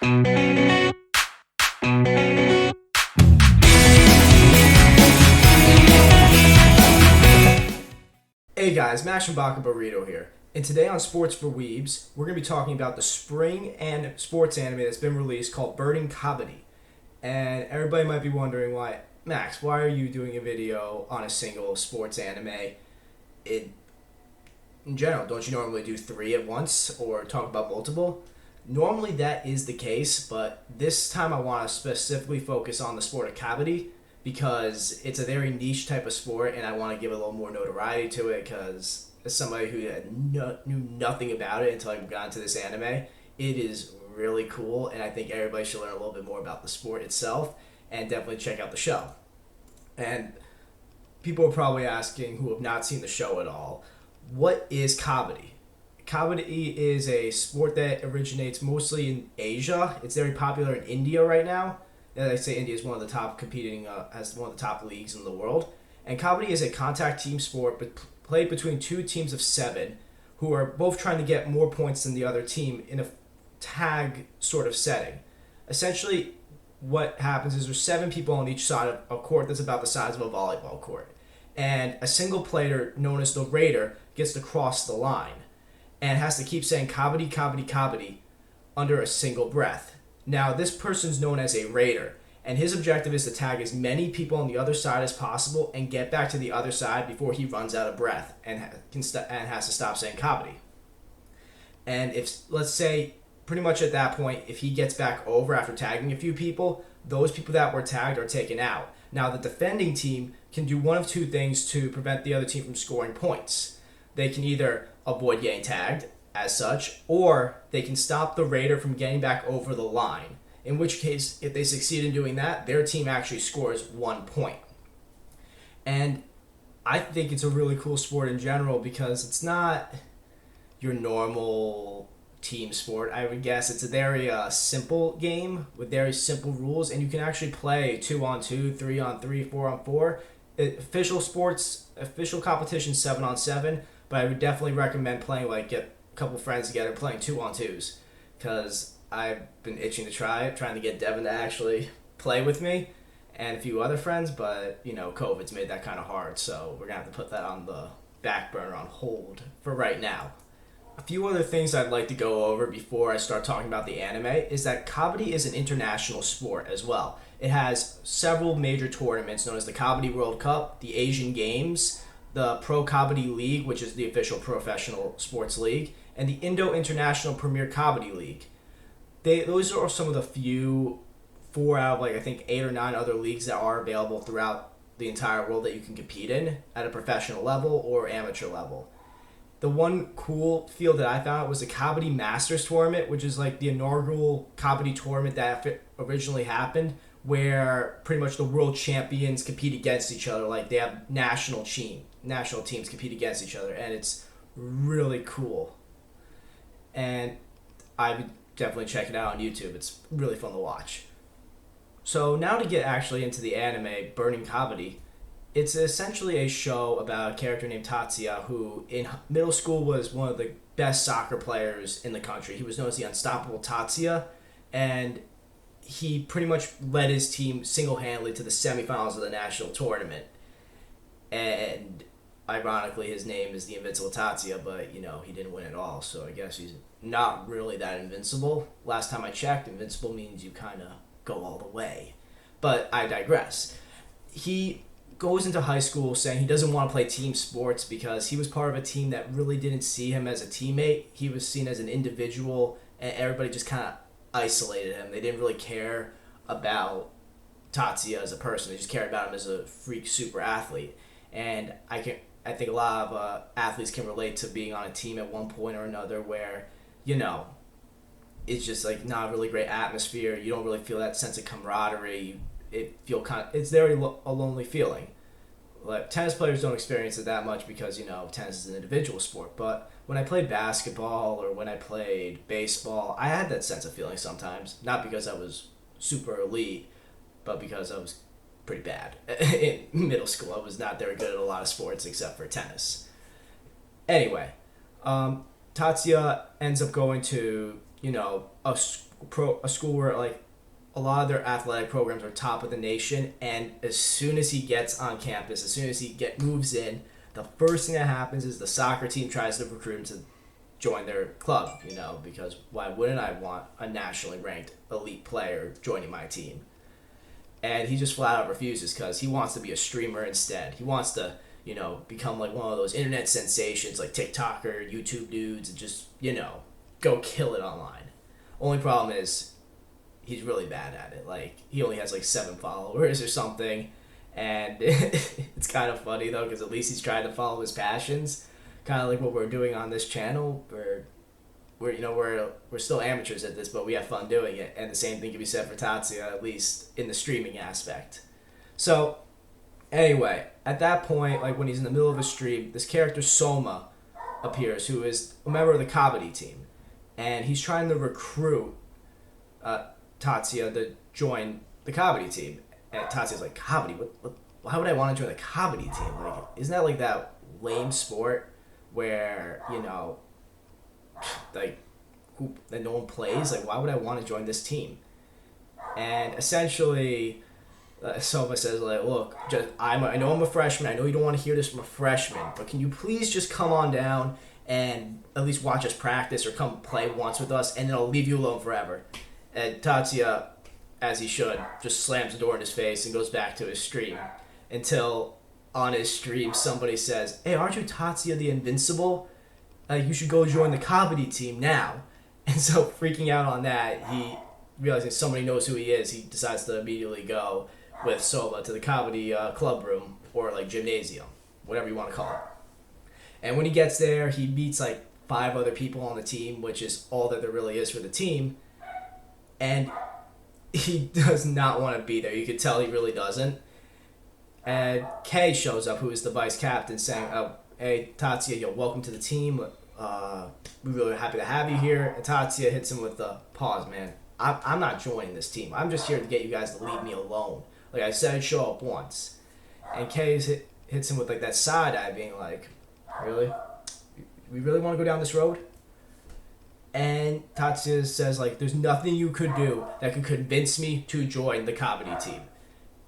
Hey guys, Mash and Baka Burrito here. And today on Sports for Weebs, we're going to be talking about the spring and sports anime that's been released called Kabaddi. And everybody might be wondering why, Max, why are you doing a video on a single sports anime? In general, don't you normally do 3 at once or talk about multiple? Normally that is the case, but this time I want to specifically focus on the sport of Kabaddi because it's a very niche type of sport and I want to give a little more notoriety to it because as somebody who knew nothing about it until I got into this anime, it is really cool and I think everybody should learn a little bit more about the sport itself and definitely check out the show. And people are probably asking who have not seen the show at all, what is Kabaddi? Kabaddi is a sport that originates mostly in Asia. It's very popular in India right now. As I say, India is one of the top has one of the top leagues in the world. And Kabaddi is a contact team sport played between 2 teams of 7 who are both trying to get more points than the other team in a tag sort of setting. Essentially, what happens is there's 7 people on each side of a court that's about the size of a volleyball court. And a single player known as the Raider gets to cross the line and has to keep saying Kabaddi, Kabaddi, Kabaddi under a single breath. Now, this person's known as a Raider, and his objective is to tag as many people on the other side as possible and get back to the other side before he runs out of breath and has to stop saying Kabaddi. And if, let's say, pretty much at that point, if he gets back over after tagging a few people, those people that were tagged are taken out. Now, the defending team can do one of 2 things to prevent the other team from scoring points. They can either avoid getting tagged, as such, or they can stop the Raider from getting back over the line. In which case, if they succeed in doing that, their team actually scores 1 point. And I think it's a really cool sport in general because it's not your normal team sport. I would guess it's a very simple game with very simple rules, and you can actually play 2-on-2, 3-on-3, 4-on-4. Official competition 7-on-7, but I would definitely recommend playing get a couple friends together playing 2-on-2s because I've been itching to try it, trying to get Devin to actually play with me and a few other friends, but COVID's made that kind of hard, so we're gonna have to put that on the back burner, on hold for right now. A few other things I'd like to go over before I start talking about the anime is that Kabaddi is an international sport as well. It has several major tournaments known as the Kabaddi World Cup, the Asian Games, the Pro Kabaddi League, which is the official professional sports league, and the Indo-International Premier Kabaddi League. Those are some of the few 4 out of I think 8 or 9 other leagues that are available throughout the entire world that you can compete in at a professional level or amateur level. The one cool field that I found was the Kabaddi Masters Tournament, which is the inaugural Kabaddi tournament that originally happened, where pretty much the world champions compete against each other. They have national teams compete against each other, and it's really cool. And I would definitely check it out on YouTube. It's really fun to watch. So now to get actually into the anime, Burning Kabaddi, it's essentially a show about a character named Tatsuya who in middle school was one of the best soccer players in the country. He was known as the Unstoppable Tatsuya, and he pretty much led his team single-handedly to the semifinals of the national tournament. And ironically, his name is the Invincible Tatsuya, but he didn't win at all, so I guess he's not really that invincible. Last time I checked, invincible means you kind of go all the way. But I digress. He goes into high school saying he doesn't want to play team sports because he was part of a team that really didn't see him as a teammate. He was seen as an individual, and everybody just kind of isolated him. They didn't really care about Tatsuya as a person. They just cared about him as a freak super athlete. And I think a lot of athletes can relate to being on a team at one point or another where, it's just not a really great atmosphere. You don't really feel that sense of camaraderie. It's very a lonely feeling. Tennis players don't experience it that much because, tennis is an individual sport. But when I played basketball or when I played baseball, I had that sense of feeling sometimes. Not because I was super elite, but because I was pretty bad. In middle school, I was not very good at a lot of sports except for tennis. Anyway, Tatsuya ends up going to, a a school where like a lot of their athletic programs are top of the nation, and as soon as he gets on campus, as soon as he moves in, the first thing that happens is the soccer team tries to recruit him to join their club, because why wouldn't I want a nationally ranked elite player joining my team? And he just flat out refuses because he wants to be a streamer instead. He wants to, become like one of those internet sensations like TikToker, YouTube dudes, and just, go kill it online. Only problem is he's really bad at it. Like, he only has like 7 followers or something. And it's kind of funny though, because at least he's trying to follow his passions. Kind of like what we're doing on this channel. We're still amateurs at this, but we have fun doing it. And the same thing can be said for Tatsuya, at least in the streaming aspect. So, anyway, at that point, like when he's in the middle of a stream, this character Soma appears, who is a member of the Kabaddi team. And he's trying to recruit Tatsuya to join the Kabaddi team. And Tatsuya's like, Kabaddi? Why would I want to join the Kabaddi team? Like, isn't that like that lame sport where, that no one plays? Like, why would I want to join this team? And essentially, Soma says, like, look, I know I'm a freshman. I know you don't want to hear this from a freshman, but can you please just come on down and at least watch us practice or come play once with us, and then I'll leave you alone forever. And Tatsuya, as he should, just slams the door in his face and goes back to his stream until on his stream somebody says, hey, aren't you Tatsuya the Invincible? You should go join the Kabaddi team now. And so freaking out on that, he realizing somebody knows who he is, he decides to immediately go with Soma to the Kabaddi club room, or like gymnasium, whatever you want to call it. And when he gets there, he meets like 5 other people on the team, which is all that there really is for the team. And he does not want to be there. You could tell he really doesn't. And Kei shows up, who is the vice captain, saying, oh, hey, Tatsuya, welcome to the team. We're really happy to have you here. And Tatsuya hits him with the pause, man. I'm not joining this team. I'm just here to get you guys to leave me alone. Like I said, I'd show up once. And Kei hits him with like that side eye, being like, really? We really want to go down this road? And Tatsuya says, like, there's nothing you could do that could convince me to join the Kabaddi team.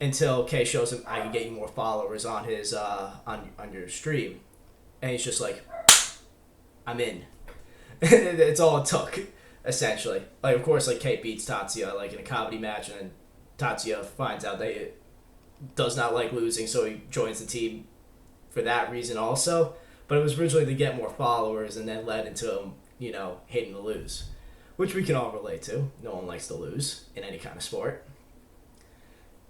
Until Kei shows him, I can get you more followers on his on your stream. And he's just like, I'm in. It's all it took, essentially. Like, of course, like, Kei beats Tatsuya, like, in a Kabaddi match, and Tatsuya finds out that he does not like losing, so he joins the team for that reason also. But it was originally to get more followers, and then led into him, hating to lose. Which we can all relate to. No one likes to lose in any kind of sport.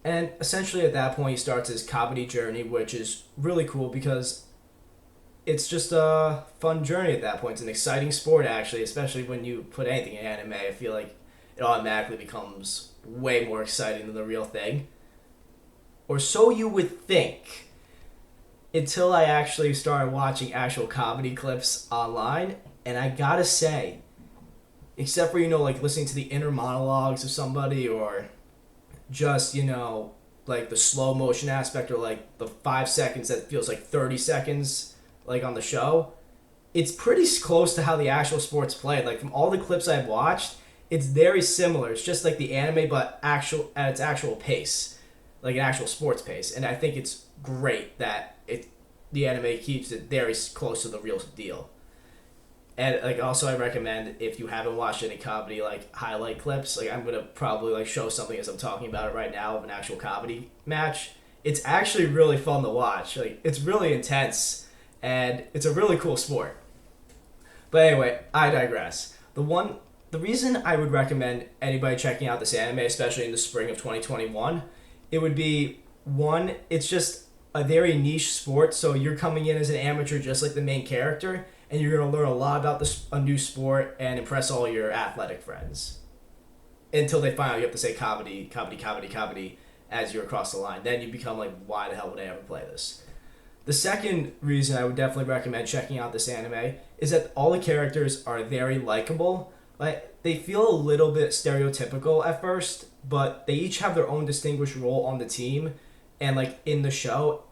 And essentially at that point he starts his Kabaddi journey, which is really cool because it's just a fun journey at that point. It's an exciting sport, actually, especially when you put anything in anime. I feel like it automatically becomes way more exciting than the real thing. Or so you would think, until I actually started watching actual Kabaddi clips online. And I gotta say, except for, like listening to the inner monologues of somebody, or just, like the slow motion aspect, or like the 5 seconds that feels like 30 seconds, like on the show, it's pretty close to how the actual sport's played. Like from all the clips I've watched, it's very similar. It's just like the anime, but at its actual pace, like an actual sports pace. And I think it's great that the anime keeps it very close to the real deal. And like also I recommend, if you haven't watched any Kabaddi like highlight clips, like I'm gonna probably like show something as I'm talking about it right now of an actual Kabaddi match. It's actually really fun to watch. Like it's really intense and it's a really cool sport. But anyway, I digress. The reason I would recommend anybody checking out this anime, especially in the spring of 2021, it would be, one, it's just a very niche sport, so you're coming in as an amateur just like the main character, and you're going to learn a lot about a new sport and impress all your athletic friends. Until they find out you have to say Kabaddi, Kabaddi, Kabaddi, Kabaddi as you're across the line. Then you become like, why the hell would I ever play this? The second reason I would definitely recommend checking out this anime is that all the characters are very likable. Like, they feel a little bit stereotypical at first, but they each have their own distinguished role on the team and like in the show.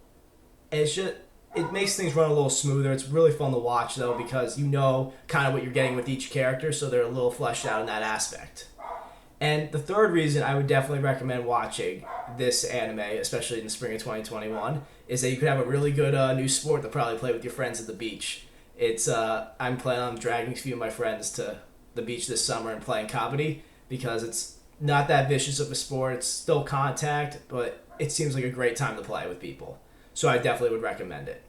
It makes things run a little smoother. It's really fun to watch though, because you know kind of what you're getting with each character, so they're a little fleshed out in that aspect. And the third reason I would definitely recommend watching this anime, especially in the spring of 2021, is that you could have a really good new sport to probably play with your friends at the beach. I'm planning on dragging a few of my friends to the beach this summer and playing Kabaddi because it's not that vicious of a sport. It's still contact, but it seems like a great time to play with people. So I definitely would recommend it.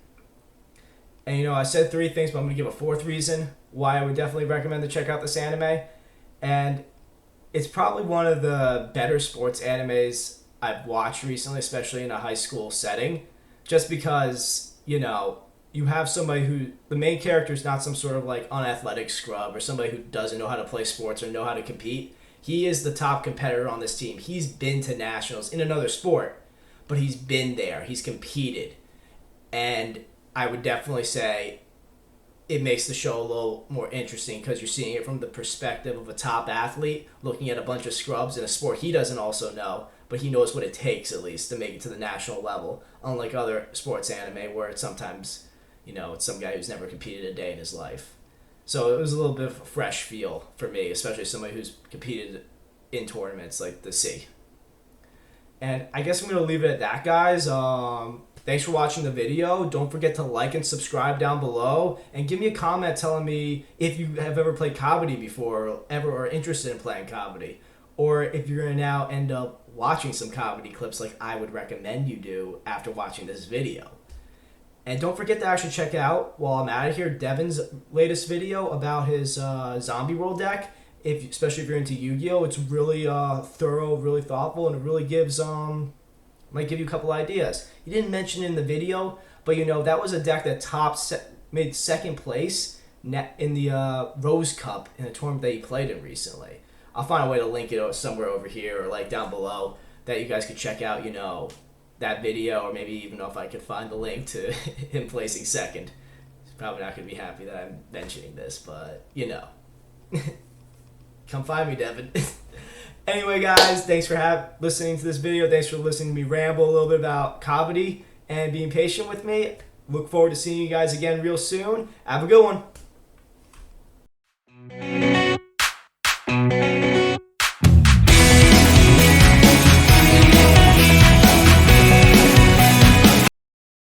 And I said three things, but I'm going to give a fourth reason why I would definitely recommend to check out this anime. And it's probably one of the better sports animes I've watched recently, especially in a high school setting. Just because, you have somebody who, the main character is not some sort of like unathletic scrub or somebody who doesn't know how to play sports or know how to compete. He is the top competitor on this team. He's been to nationals in another sport, but he's been there. He's competed. And I would definitely say it makes the show a little more interesting because you're seeing it from the perspective of a top athlete looking at a bunch of scrubs in a sport he doesn't also know, but he knows what it takes at least to make it to the national level, unlike other sports anime where it's sometimes, it's some guy who's never competed a day in his life. So it was a little bit of a fresh feel for me, especially somebody who's competed in tournaments like the sea. And I guess I'm going to leave it at that, guys. Thanks for watching the video. Don't forget to like and subscribe down below. And give me a comment telling me if you have ever played Kabaddi before or ever are interested in playing Kabaddi. Or if you're going to now end up watching some Kabaddi clips like I would recommend you do after watching this video. And don't forget to actually check out, while I'm out of here, Devin's latest video about his Zombie World deck. Especially if you're into Yu-Gi-Oh! It's really thorough, really thoughtful, and it really might give you a couple ideas. He didn't mention it in the video, but that was a deck that made second place in the Rose Cup in a tournament that he played in recently. I'll find a way to link it somewhere over here or like down below that you guys could check out, that video, or maybe even if I could find the link to him placing second. He's probably not going to be happy that I'm mentioning this, but come find me, Devin. Anyway, guys, thanks for listening to this video. Thanks for listening to me ramble a little bit about Kabaddi and being patient with me. Look forward to seeing you guys again real soon. Have a good one.